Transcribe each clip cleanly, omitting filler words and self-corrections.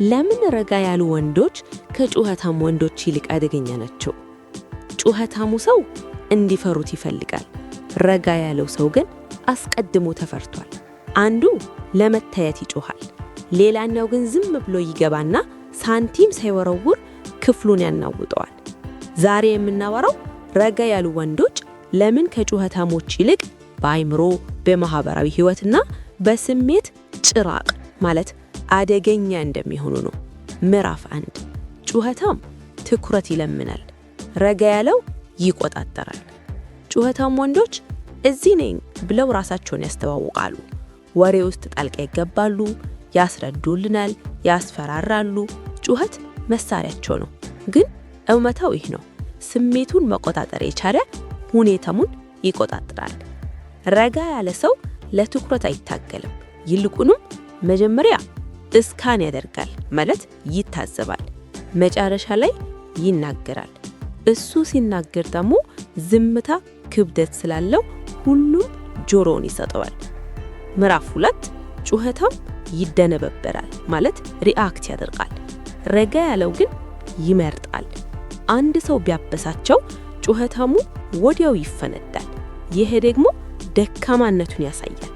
ለምን ረጋ ያሉ ወንዶች ከጩኸታም ወንዶች ይልቅ አደገኛ ናቸው? ጩኸታሙ ሰው እንዲፈሩት ይፈልጋል። ረጋ ያለው ሰው ግን አስቀድሞ ተፈርቷል። አንዱ ለመታየት ይጮሃል፣ ሌላኛው ግን ዝም ብሎ ይገባና ሳንቲም ሳይወረውር ክፍሉን ያናውጠዋል። ዛሬ የምናወራው ረጋ ያሉ ወንዶች ለምን ከጩኸታሞች ይልቅ በአይምሮ በማህበራዊ ህይወትና በስሜት ጭራቅ ማለት አደገኛ እንደሚሆኑ ነው። ምዕራፍ 1 ጩኸታም ትኩረት ይለምናል፣ ረጋ ያለው ይቆጣጠራል። ጩኸታም ወንዶች እዚህ ነኝ ብለው ራሳቸውን ያስተዋውቃሉ። ወሬ ውስጥ ጣልቃ ይገባሉ፣ ያስረዱልናል፣ ያስፈራራሉ። ጩኸት መሳሪያቸው ነው። ግን እውነታው ይህ ነው። ስሜቱን መቆጣጠር የቻለ ሁኔታውን ይቆጣጠራል። ረጋ ያለ ሰው ለትኩረት አይታገልም። ይልቁንም መጀመሪያ እስካን ያደርጋል ማለት ይታዘባል። መጨረሻ ላይ ይናገራል። እሱ ሲናገር ደግሞ ዝምታ ክብደት ስላለው ሁሉም ጆሮውን ይሰጠዋል። ምዕራፍ 2 ጩኸታም ይደነበበራል ማለት ሪአክት ያደርጋል። ረጋ ያለው ግን ይመርጣል። አንድ ሰው ቢያበሳቸው ጩኸታሙ ወዲያው ይፈነዳል። ይሄ ደግሞ ደካማነቱን ያሳያል።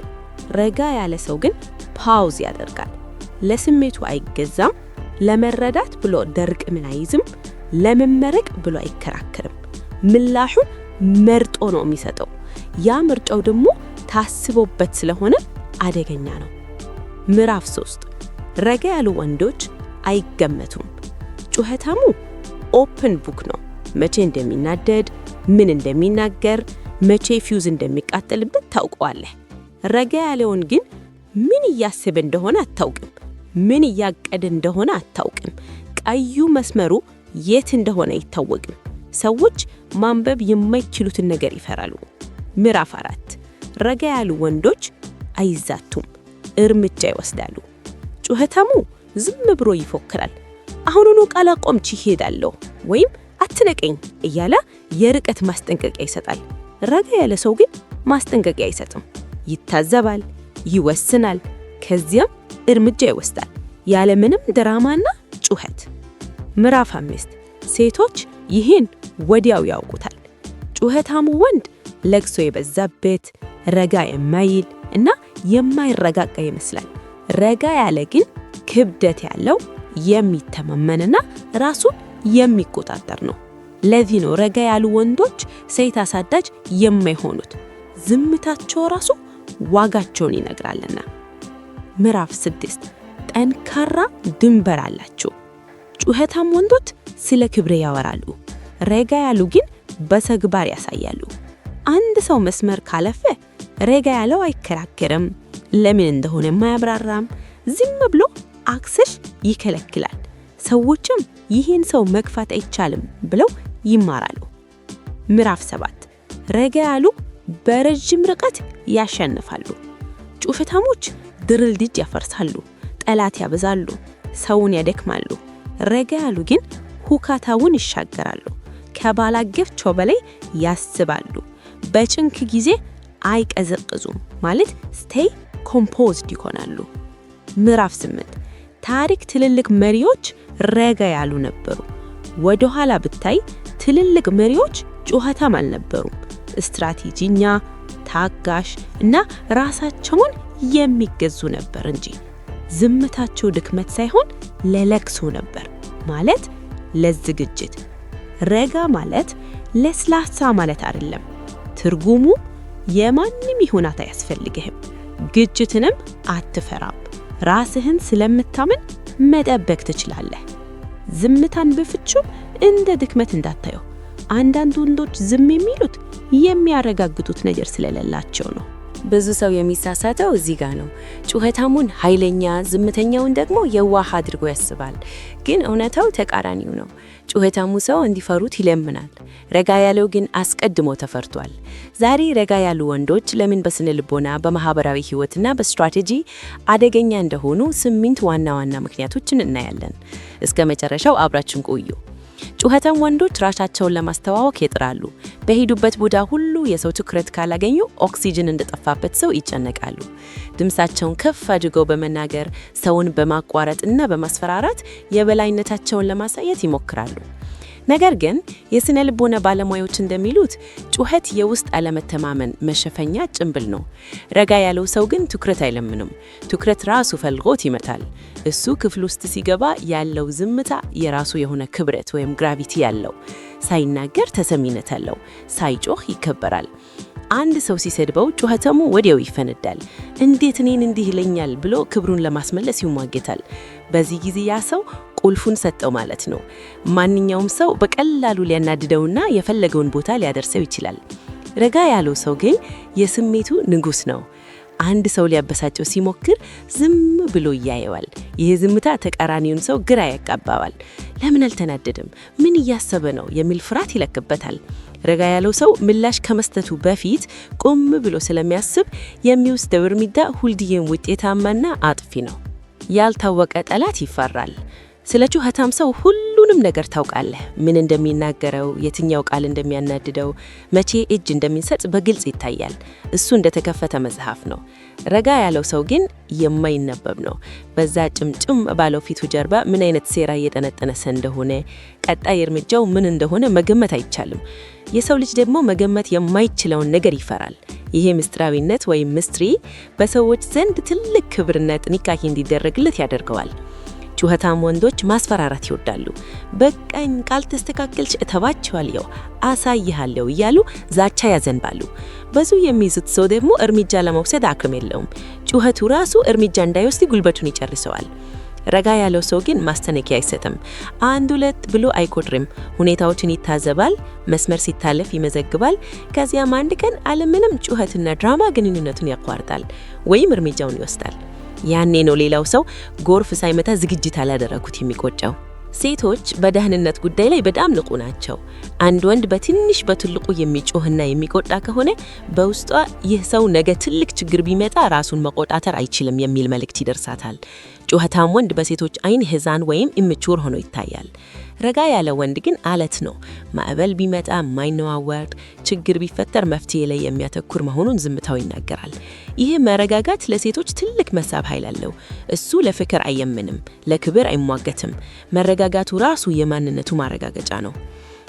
ረጋ ያለ ሰው ግን ፓውዝ ያደርጋል። ለስሜቱ አይገዛም። ለመረዳት ብሎ ደርቅ ምን አይዝም። ለመመረቅ ብሎ አይከራከርም። ምላሹን መርጦ ነው የሚሰጠው። ያ ምርጫው ደግሞ ታስቦበት ስለሆነ አደገኛ ነው። ምዕራፍ 3 ረጋ ያሉ ወንዶች አይገመቱም። ጩኸታሙ ኦፕን ቡክ ነው። መቼ እንደሚናደድ፣ ምን እንደሚናገር፣ መቼ ፊውዝ እንደሚቃጠልበት ታውቀዋለህ። ረጋ ያለውን ግን ምን እያሰበ እንደሆነ አታውቅም። ምን እያቀደ እንደሆነ አታውቅም። ቀዩ መስመሩ የት እንደሆነ አይታወቅም። ሰዎች ማንበብ የማይችሉትን ነገር ይፈራሉ። ምዕራፍ 4 ረጋ ያሉ ወንዶች አይዛቱም፣ እርምጃ ይወስዳሉ። ጩኸታሙ ዝም ብሎ ይፎክራል። አሁኑኑ ቃል አቆምች ይሄዳለሁ ወይም አትነቀኝ እያለ የርቀት ማስጠንቀቂያ ይሰጣል። ረጋ ያለ ሰው ግን ማስጠንቀቂያ አይሰጥም። ይታዘባል፣ ይወስናል፣ ከዚያም እርምጃ ይወስዳል ያለ ምንም ድራማና ጩኸት። ምዕራፍ 5 ሴቶች ይህን ወዲያው ያውቁታል። ጩኸታሙ ወንድ ለቅሶ የበዛበት ረጋ የማይል እና የማይረጋጋ ይመስላል። ረጋ ያለ ግን ክብደት ያለው የሚተማመንና ራሱን የሚቆጣጠር ነው። ለዚህ ነው ረጋ ያሉ ወንዶች ሴት አሳዳጅ የማይሆኑት። ዝምታቸው ራሱ ዋጋቸውን ይነግራልና። ምዕራፍ 6 ጠንካራ ድንበር አላቸው። ጩኸታም ወንዶች ስለ ክብር ያወራሉ። ረጋ ያሉ ግን በተግባር ያሳያሉ። አንድ ሰው መስመር ካለፈ ረጋ ያለው አይከራከርም፣ ለምን እንደሆነ የማያብራራም፣ ዝም ብሎ አክሰሽ ይከለክላል። ሰዎችም ይህን ሰው መግፋት አይቻልም ብለው ይማራሉ። ምዕራፍ 7 ረጋ ያሉ በረጅም ርቀት ያሸንፋሉ። ጩኸታሞች ድልድይ ያፈርሳሉ፣ ጠላት ያበዛሉ፣ ሰውን ያደክማሉ። ረጋ ያሉ ግን ሁካታውን ይሻገራሉ። ከባላገፍቸው በላይ ያስባሉ። በጭንቅ ጊዜ አይቀዘቅዙም ማለት ስቴይ ኮምፖዝድ ይሆናሉ። ምዕራፍ 8 ታሪክ ትልልቅ መሪዎች ረጋ ያሉ ነበሩ። ወደ ኋላ ብታይ ትልልቅ መሪዎች ጩኸታም አልነበሩም። ስትራቴጂኛ፣ ታጋሽ እና ራሳቸውን የሚገዙ ነበር እንጂ። ዝምታቸው ድክመት ሳይሆን ለለቅሶ ነበር ማለት ለዝግጅት። ረጋ ማለት ለስላሳ ማለት አይደለም። ትርጉሙ የማንም ይሁናት አያስፈልግህም፣ ግጭትንም አትፈራም፣ ራስህን ስለምታምን መጠበቅ ትችላለህ። ዝምታን በፍጹም እንደ ድክመት እንዳታየው። አንዳንድ ወንዶች ዝም የሚሉት የሚያረጋግጡት ነገር ስለሌላቸው ነው። ብዙ ሰው የሚሳሳተው እዚህ ጋር ነው። ጩኸታሙን ኃይለኛ፣ ዝምተኛውን ደግሞ የዋህ አድርጎ ያስባል። ግን እውነታው ተቃራኒው ነው። ጩኸታሙ ሰው እንዲፈሩት ይለምናል። ረጋ ያለው ግን አስቀድሞ ተፈርቷል። ዛሬ ረጋ ያሉ ወንዶች ለምን በስነ ልቦና፣ በማህበራዊ ህይወትና በስትራቴጂ አደገኛ እንደሆኑ 8 ዋና ዋና ምክንያቶችን እናያለን። እስከ መጨረሻው አብራችን ቆዩ። ጩኸታም ወንዶች ራሳቸውን ለማስተዋወቅ ይጥራሉ። በሄዱበት ቦታ ሁሉ የሰው ትኩረት ካላገኙ ኦክሲጅን እንደጠፋበት ሰው ይጨነቃሉ። ድምፃቸውን ከፍ አድርገው በመናገር ሰውን በማቋረጥ እና በማስፈራራት የበላይነታቸውን ለማሳየት ይሞክራሉ። ነገር ግን የስነ ልቦና ባለሙያዎች እንደሚሉት ጩኸት የውስጥ አለመተማመን መሸፈኛ ጭንብል ነው። ረጋ ያለው ሰው ግን ትኩረት አይለምንም። ትኩረት ራሱ ፈልጎት ይመታል። እሱ ክፍል ውስጥ ሲገባ ያለው ዝምታ የራሱ የሆነ ክብረት ወይም ግራቪቲ ያለው፣ ሳይናገር ተሰሚነት አለው፣ ሳይጮህ ይከበራል። አንድ ሰው ሲሰድበው ጩኸታሙ ወዲያው ይፈነዳል። እንዴት እኔን እንዲህ ይለኛል ብሎ ክብሩን ለማስመለስ ይሟገታል። በዚህ ጊዜ ያ ሰው ቁልፉን ሰጠው ማለት ነው። ማንኛውም ሰው በቀላሉ ሊያናድደውና የፈለገውን ቦታ ሊያደርሰው ይችላል። ረጋ ያለው ሰው ግን የስሜቱ ንጉሥ ነው። አንድ ሰው ሊያበሳጨው ሲሞክር ዝም ብሎ ያየዋል። ይህ ዝምታ ተቃራኒውን ሰው ግራ ያጋባዋል። ለምን አልተናደደም? ምን እያሰበ ነው? የሚል ፍርሃት ይለቅበታል። ረጋ ያለው ሰው ምላሽ ከመስጠቱ በፊት ቆም ብሎ ስለሚያስብ የሚወስደው እርምጃ ሁልጊዜም ውጤታማና አጥፊ ነው። ያልታወቀ ጠላት ይፈራል። ስለ ጩኸታም ሰው ሁሉንም ነገር ታውቃለህ። ምን እንደሚናገረው፣ የትኛው ቃል እንደሚያናድደው፣ መቼ እጅ እንደሚሰጥ በግልጽ ይታያል። እሱ እንደተከፈተ መጽሐፍ ነው። ረጋ ያለው ሰው ግን የማይነበብ ነው። በዛ ጭምጭም ባለው ፊቱ ጀርባ ምን አይነት ሴራ እየጠነጠነሰ እንደሆነ፣ ቀጣይ እርምጃው ምን እንደሆነ መገመት አይቻልም። የሰው ልጅ ደግሞ መገመት የማይችለውን ነገር ይፈራል። ይሄ ምስጢራዊነት ወይም ሚስትሪ በሰዎች ዘንድ ትልቅ ክብርና ጥንቃቄ እንዲደረግለት ያደርገዋል። ጩኸታም ወንዶች ማስፈራራት ይወዳሉ። በቀኝ ካልተስተካከልሽ እተባቸዋለሁ፣ አሳይሃለሁ እያሉ ዛቻ ያዘንባሉ። ብዙ የሚይዙት ሰው ደግሞ እርምጃ ለመውሰድ አቅም የለውም። ጩኸቱ ራሱ እርምጃ እንዳይወስድ ጉልበቱን ይጨርሰዋል። ረጋ ያለው ሰው ግን ማስጠንቀቂያ አይሰጥም። አንድ ሁለት ብሎ አይቆጥርም። ሁኔታዎችን ይታዘባል፣ መስመር ሲታለፍ ይመዘግባል። ከዚያም አንድ ቀን አለምንም ጩኸትና ድራማ ግንኙነቱን ያቋርጣል ወይም እርምጃውን ይወስዳል። ያኔ ነው ሌላው ሰው ጎርፍ ሳይመታ ዝግጅት አላደረኩት የሚቆጨው። ሴቶች በደህንነት ጉዳይ ላይ በጣም ንቁ ናቸው። አንድ ወንድ በትንሽ በትልቁ የሚጮህና የሚቆጣ ከሆነ በውስጧ ይህ ሰው ነገ ትልቅ ችግር ቢመጣ ራሱን መቆጣጠር አይችልም የሚል መልእክት ይደርሳታል። ጩኸታም ወንድ በሴቶች አይን ሕፃን ወይም ኢምቹር ሆኖ ይታያል። ረጋ ያለ ወንድ ግን አለት ነው። ማዕበል ቢመጣ የማይነዋወጥ፣ ችግር ቢፈጠር መፍትሄ ላይ የሚያተኩር መሆኑን ዝምታው ይናገራል። ይህ መረጋጋት ለሴቶች ትልቅ መሳብ ኃይል አለው። እሱ ለፍቅር አየምንም፣ ለክብር አይሟገትም። መረጋጋቱ ራሱ የማንነቱ ማረጋገጫ ነው።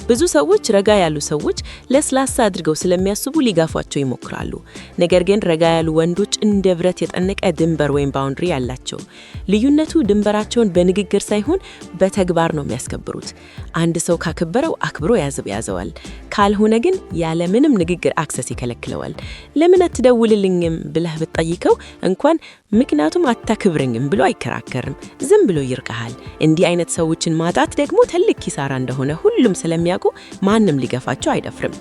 ብዙ ሰዎች ረጋ ያሉ ሰዎች ለስላሳ አድርገው ስለሚያስቡ ሊጋፏቸው ይሞክራሉ። ነገር ግን ረጋ ያሉ ወንዶች እንደ ብረት የጠነቀ ድንበር ወይም ባውንድሪ አላቸው። ልዩነቱ ድንበራቸውን በንግግር ሳይሆን በተግባር ነው የሚያስከብሩት። አንድ ሰው ካከበረው አክብሮ ያዘዋል። ካልሆነ ግን ያለምንም ንግግር አክሰስ ይከለክለዋል። ለምን አትደውልልኝም ብለህ ብትጠይቀው እንኳን ምክንያቱም አታክብረኝም ብሎ አይከራከርም። ዝም ብሎ ይርቀሃል። እንዲህ አይነት ሰዎችን ማጣት ደግሞ ትልቅ ኪሳራ እንደሆነ ሁሉም ስለሚያውቁ ማንም ሊገፋቸው አይደፍርም።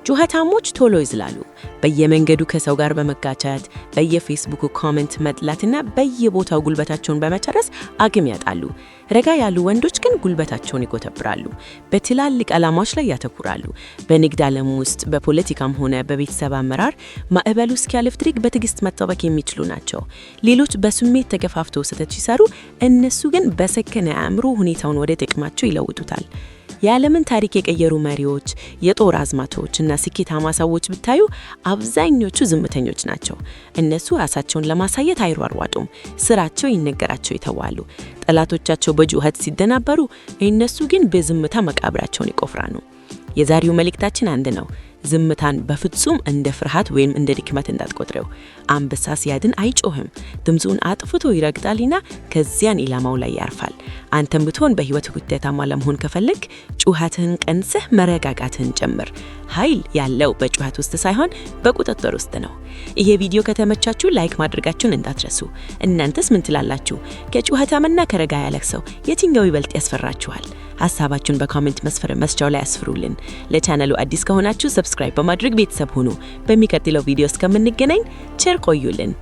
ጩኸታሞች ቶሎ ይዝላሉ። በየመንገዱ ከሰው ጋር በመጋጨት በየፌስቡክ ኮሜንት መጥላትና በየቦታው ጉልበታቸውን በመጨረስ አቅም ያጣሉ። ረጋ ያሉ ወንዶች ግን ጉልበታቸውን ይጎተብራሉ። በትላልቅ ዓላማዎች ላይ ያተኩራሉ። በንግድ ዓለም ውስጥ በፖለቲካም ሆነ በቤተሰብ አመራር ማዕበሉ እስኪያልፍ ድረስ በትዕግስት መጠበቅ የሚችሉ ናቸው። ሌሎች በስሜት ተገፋፍተው ስህተት ሲሰሩ፣ እነሱ ግን በሰከነ አእምሮ ሁኔታውን ወደ ጥቅማቸው ይለውጡታል። የዓለምን ታሪክ የቀየሩ መሪዎች፣ የጦር አዝማቾች እና ስኬታማ ሰዎች ብታዩ አብዛኞቹ ዝምተኞች ናቸው። እነሱ ራሳቸውን ለማሳየት አይሯሯጡም። ስራቸው ይነገራቸው ይተዋሉ። ጠላቶቻቸው በጩኸት ሲደናበሩ፣ እነሱ ግን በዝምታ መቃብራቸውን ይቆፍራሉ። የዛሬው መልእክታችን አንድ ነው። ዝምታን በፍጹም እንደ ፍርሃት ወይም እንደ ድክመት እንዳትቆጥረው። አንበሳ ሲያድን አይጮህም፣ ድምፁን አጥፍቶ ይረግጣልና ከዚያን ኢላማው ላይ ያርፋል። አንተም ብትሆን በህይወት ውጤታማ ለመሆን ከፈለግ ጩኸትህን ቀንሰህ መረጋጋትህን ጨምር። ኃይል ያለው በጩኸት ውስጥ ሳይሆን በቁጥጥር ውስጥ ነው። ይሄ ቪዲዮ ከተመቻችሁ ላይክ ማድረጋችሁን እንዳትረሱ። እናንተስ ምን ትላላችሁ? ከጩኸታምና ከረጋ ያለ ሰው የትኛው ይበልጥ ያስፈራችኋል? ሐሳባችሁን በኮሜንት መስጫው ላይ አስፍሩልን። ለቻናሉ አዲስ ከሆናችሁ ሰብስክራይብ በማድረግ ቤተሰብ ሁኑ። በሚቀጥለው ቪዲዮ እስከምንገናኝ ቸር ቆዩልን።